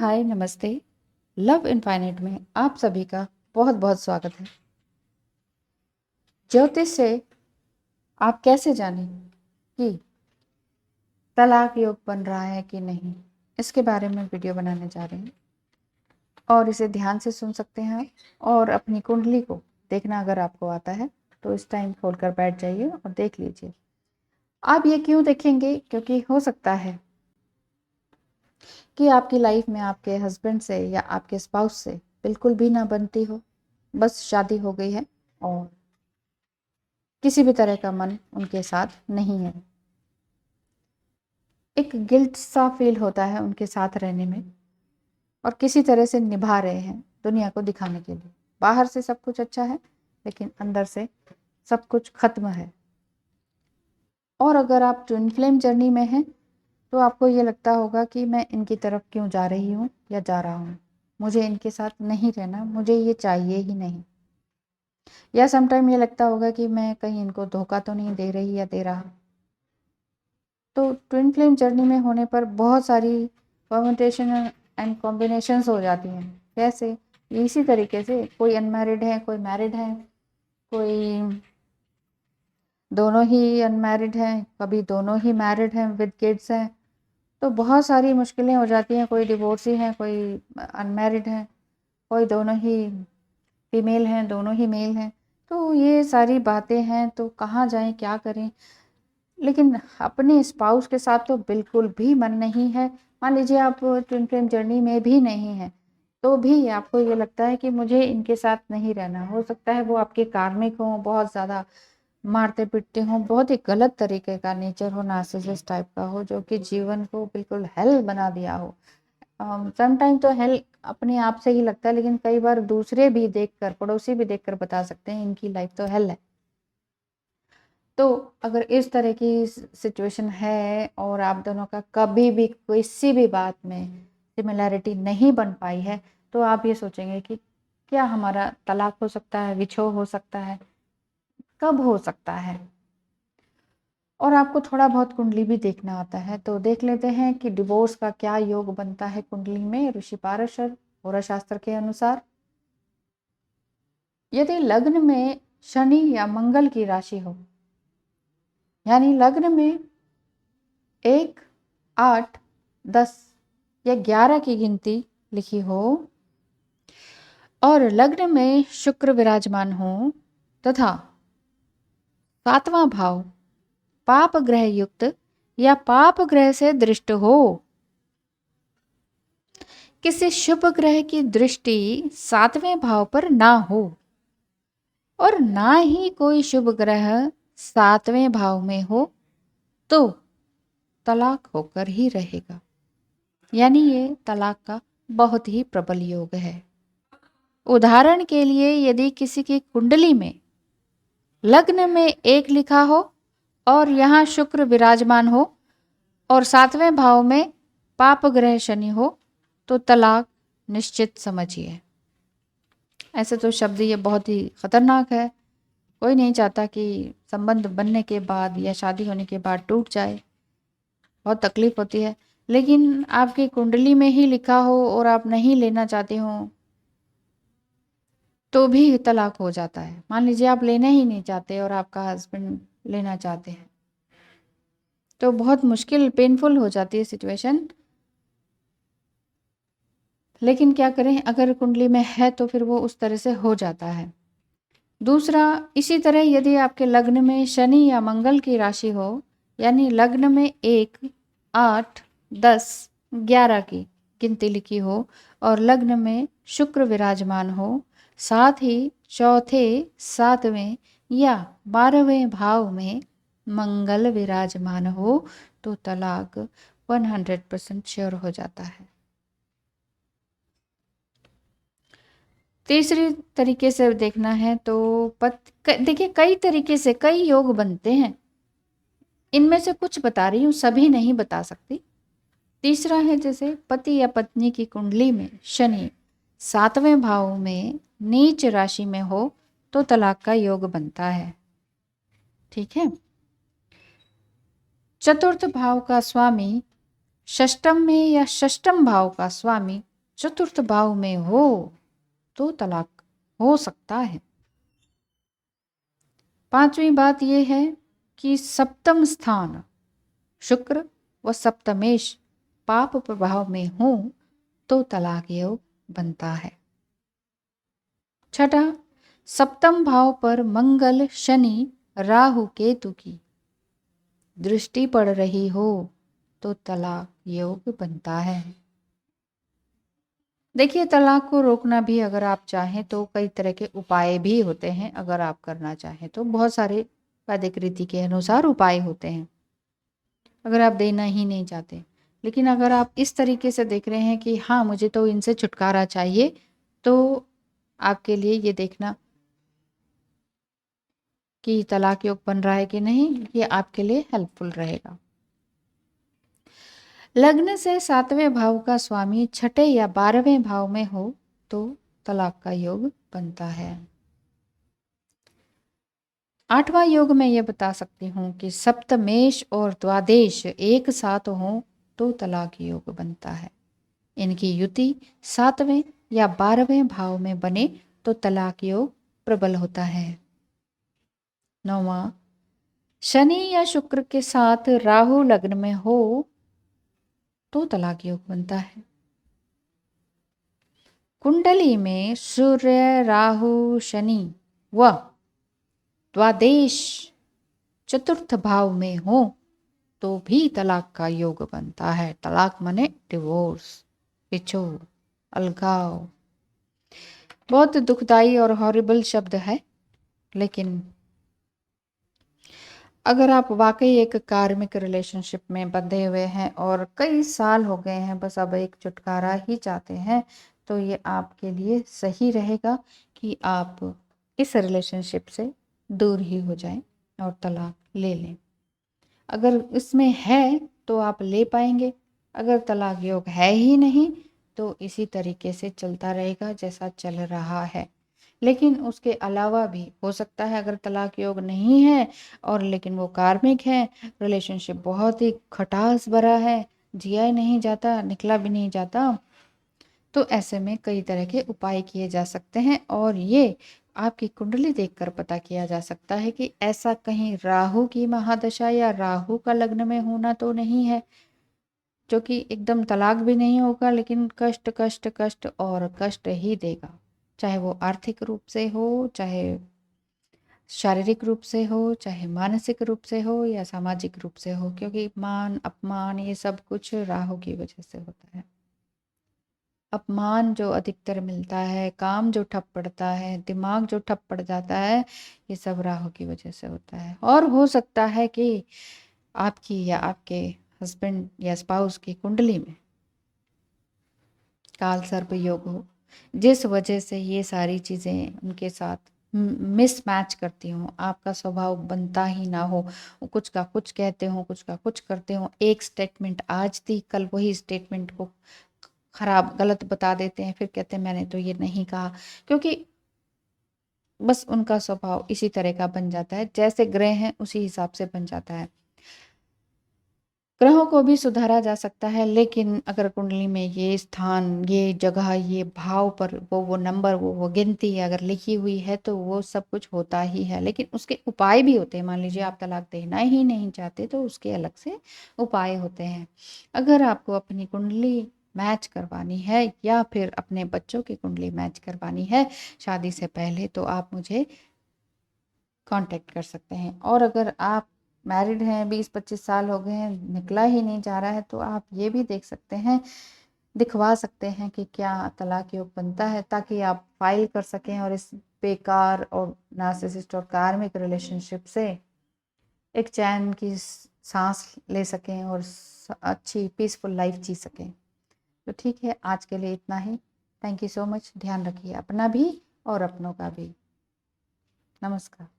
हाय नमस्ते। Love infinite में आप सभी का बहुत बहुत स्वागत है। ज्योतिष से आप कैसे जानें कि तलाक योग बन रहा है कि नहीं, इसके बारे में वीडियो बनाने जा रहे हैं और इसे ध्यान से सुन सकते हैं आप। और अपनी कुंडली को देखना अगर आपको आता है तो इस टाइम खोलकर बैठ जाइए और देख लीजिए। आप ये क्यों देखेंगे? क्योंकि हो सकता है कि आपकी लाइफ में आपके हस्बैंड से या आपके स्पाउस से बिल्कुल भी ना बनती हो, बस शादी हो गई है और किसी भी तरह का मन उनके साथ नहीं है। एक गिल्ट सा फील होता है उनके साथ रहने में और किसी तरह से निभा रहे हैं दुनिया को दिखाने के लिए। बाहर से सब कुछ अच्छा है लेकिन अंदर से सब कुछ खत्म है। और अगर आप ट्विन फ्लेम जर्नी में हैं तो आपको ये लगता होगा कि मैं इनकी तरफ क्यों जा रही हूँ या जा रहा हूँ, मुझे इनके साथ नहीं रहना, मुझे ये चाहिए ही नहीं। या समटाइम ये लगता होगा कि मैं कहीं इनको धोखा तो नहीं दे रही या दे रहा। तो ट्विन फ्लेम जर्नी में होने पर बहुत सारी परम्यूटेशन एंड कॉम्बिनेशंस हो जाती हैं। कैसे? इसी तरीके से कोई अनमैरिड है, कोई मैरिड है, कोई दोनों ही अनमैरिड हैं, कभी दोनों ही मैरिड हैं विद किड्स हैं। तो बहुत सारी मुश्किलें हो जाती हैं। कोई डिवोर्सी हैं, कोई अनमैरिड हैं, कोई दोनों ही फीमेल हैं, दोनों ही मेल हैं। तो ये सारी बातें हैं, तो कहाँ जाएं, क्या करें। लेकिन अपने स्पाउस के साथ तो बिल्कुल भी मन नहीं है। मान लीजिए आप ट्विन फ्लेम जर्नी में भी नहीं है तो भी आपको ये लगता है कि मुझे इनके साथ नहीं रहना। हो सकता है वो आपके कार्मिक हों, बहुत ज़्यादा मारते पीटते हों, बहुत ही गलत तरीके का नेचर हो, नार्सिसिस्ट टाइप का हो, जो कि जीवन को बिल्कुल हेल बना दिया हो। समटाइम तो हेल अपने आप से ही लगता है, लेकिन कई बार दूसरे भी देखकर, पड़ोसी भी देखकर बता सकते हैं इनकी लाइफ तो हेल है। तो अगर इस तरह की सिचुएशन है और आप दोनों का कभी भी किसी भी बात में सिमिलैरिटी नहीं बन पाई है तो आप ये सोचेंगे कि क्या हमारा तलाक हो सकता है, विछोह हो सकता है, कब हो सकता है। और आपको थोड़ा बहुत कुंडली भी देखना आता है तो देख लेते हैं कि डिवोर्स का क्या योग बनता है कुंडली में ऋषि पारशर होरा शास्त्र के अनुसार। यदि लग्न में शनि या मंगल की राशि हो, यानी लग्न में 1, 8, 10 या 11 की गिनती लिखी हो और लग्न में शुक्र विराजमान हो तथा 7वां भाव पाप ग्रह युक्त या पाप ग्रह से दृष्ट हो। किसी शुभ ग्रह की दृष्टि 7वें भाव पर ना हो और ना ही कोई शुभ ग्रह 7वें भाव में हो तो तलाक होकर ही रहेगा। यानी ये तलाक का बहुत ही प्रबल योग है। उदाहरण के लिए यदि किसी की कुंडली में लग्न में 1 लिखा हो और यहाँ शुक्र विराजमान हो और 7वें भाव में पाप ग्रह शनि हो तो तलाक निश्चित समझिए। ऐसे तो शब्द ये बहुत ही खतरनाक है। कोई नहीं चाहता कि संबंध बनने के बाद या शादी होने के बाद टूट जाए, बहुत तकलीफ होती है। लेकिन आपकी कुंडली में ही लिखा हो और आप नहीं लेना चाहते हो तो भी तलाक हो जाता है। मान लीजिए आप लेना ही नहीं चाहते और आपका हस्बैंड लेना चाहते हैं तो बहुत मुश्किल, पेनफुल हो जाती है सिचुएशन। लेकिन क्या करें, अगर कुंडली में है तो फिर वो उस तरह से हो जाता है। दूसरा, इसी तरह यदि आपके लग्न में शनि या मंगल की राशि हो, यानी लग्न में 1, 8, 10, 11 की गिनती लिखी हो और लग्न में शुक्र विराजमान हो, साथ ही चौथे, 7वें या 12वें भाव में मंगल विराजमान हो तो तलाक 100% श्योर हो जाता है। तीसरी तरीके से देखना है तो देखिए कई तरीके से कई योग बनते हैं, इनमें से कुछ बता रही हूँ, सभी नहीं बता सकती। तीसरा है जैसे पति या पत्नी की कुंडली में शनि 7वें भाव में नीच राशि में हो तो तलाक का योग बनता है। ठीक है। चतुर्थ भाव का स्वामी षष्टम में या षष्टम भाव का स्वामी चतुर्थ भाव में हो तो तलाक हो सकता है। पांचवी बात यह है कि सप्तम स्थान शुक्र व सप्तमेश पाप प्रभाव में हो तो तलाक योग बनता है। छठा, सप्तम भाव पर मंगल शनि राहु केतु की दृष्टि पड़ रही हो तो तलाक योग बनता है। देखिए, तलाक को रोकना भी अगर आप चाहें तो कई तरह के उपाय भी होते हैं। अगर आप करना चाहें तो बहुत सारे वैदिक रीति के अनुसार उपाय होते हैं, अगर आप देना ही नहीं चाहते। लेकिन अगर आप इस तरीके से देख रहे हैं कि हाँ, मुझे तो इनसे छुटकारा चाहिए, तो आपके लिए ये देखना कि तलाक योग बन रहा है कि नहीं, ये आपके लिए हेल्पफुल रहेगा। लग्न से 7वें भाव का स्वामी छठे या 12वें भाव में हो तो तलाक का योग बनता है। 8वां योग मैं ये बता सकती हूँ कि सप्तमेश और द्वादेश एक साथ हो तो तलाक योग बनता है। इनकी युति 7वें या 12वें भाव में बने तो तलाक योग प्रबल होता है। 9वां, शनि या शुक्र के साथ राहु लग्न में हो तो तलाक योग बनता है। कुंडली में सूर्य राहु शनि व द्वादेश चतुर्थ भाव में हो तो भी तलाक का योग बनता है। तलाक माने डिवोर्स, विछोड़, अलगाव। बहुत दुखदाई और हॉरिबल शब्द है, लेकिन अगर आप वाकई एक कार्मिक रिलेशनशिप में बंधे हुए हैं और कई साल हो गए हैं, बस अब एक छुटकारा ही चाहते हैं, तो ये आपके लिए सही रहेगा कि आप इस रिलेशनशिप से दूर ही हो जाएं और तलाक ले लें। अगर इसमें है तो आप ले पाएंगे, अगर तलाक योग है ही नहीं तो इसी तरीके से चलता रहेगा जैसा चल रहा है। लेकिन उसके अलावा भी हो सकता है, अगर तलाक योग नहीं है और लेकिन वो कार्मिक है, रिलेशनशिप बहुत ही खटास भरा है, जिया नहीं जाता, निकला भी नहीं जाता, तो ऐसे में कई तरह के उपाय किए जा सकते हैं। और ये आपकी कुंडली देखकर पता किया जा सकता है कि ऐसा कहीं राहु की महादशा या राहु का लग्न में होना तो नहीं है, जो कि एकदम तलाक भी नहीं होगा, लेकिन कष्ट कष्ट कष्ट और कष्ट ही देगा, चाहे वो आर्थिक रूप से हो, चाहे शारीरिक रूप से हो, चाहे मानसिक रूप से हो या सामाजिक रूप से हो, क्योंकि मान अपमान ये सब कुछ राहु की वजह से होता है। अपमान जो अधिकतर मिलता है, काम जो ठप पड़ता है, दिमाग जो ठप पड़ जाता है, ये सब राहु की वजह से होता है। और हो सकता है कि आपकी या आपके हस्बैंड या स्पाउस की कुंडली में काल सर्प योग हो, जिस वजह से ये सारी चीज़ें उनके साथ मिसमैच करती हूँ, आपका स्वभाव बनता ही ना हो, कुछ का कुछ कहते हो, कुछ का कुछ करते हो, एक स्टेटमेंट आज थी, कल वही स्टेटमेंट को खराब गलत बता देते हैं, फिर कहते हैं मैंने तो ये नहीं कहा, क्योंकि बस उनका स्वभाव इसी तरह का बन जाता है, जैसे ग्रह हैं उसी हिसाब से बन जाता है। ग्रहों को भी सुधारा जा सकता है, लेकिन अगर कुंडली में ये स्थान, ये जगह, ये भाव पर वो नंबर, वो गिनती अगर लिखी हुई है तो वो सब कुछ होता ही है। लेकिन उसके उपाय भी होते हैं। मान लीजिए आप तलाक देना ही नहीं चाहते तो उसके अलग से उपाय होते हैं। अगर आपको अपनी कुंडली मैच करवानी है या फिर अपने बच्चों की कुंडली मैच करवानी है शादी से पहले, तो आप मुझे कांटेक्ट कर सकते हैं। और अगर आप मैरिड हैं, 20-25 साल हो गए हैं, निकला ही नहीं जा रहा है, तो आप ये भी देख सकते हैं, दिखवा सकते हैं कि क्या तलाक योग बनता है, ताकि आप फाइल कर सकें और इस बेकार और नार्सिसिस्ट और कार्मिक रिलेशनशिप से एक चैन की सांस ले सकें और अच्छी पीसफुल लाइफ जी सकें। तो ठीक है, आज के लिए इतना ही। Thank you so much. ध्यान रखिए अपना भी और अपनों का भी। नमस्कार।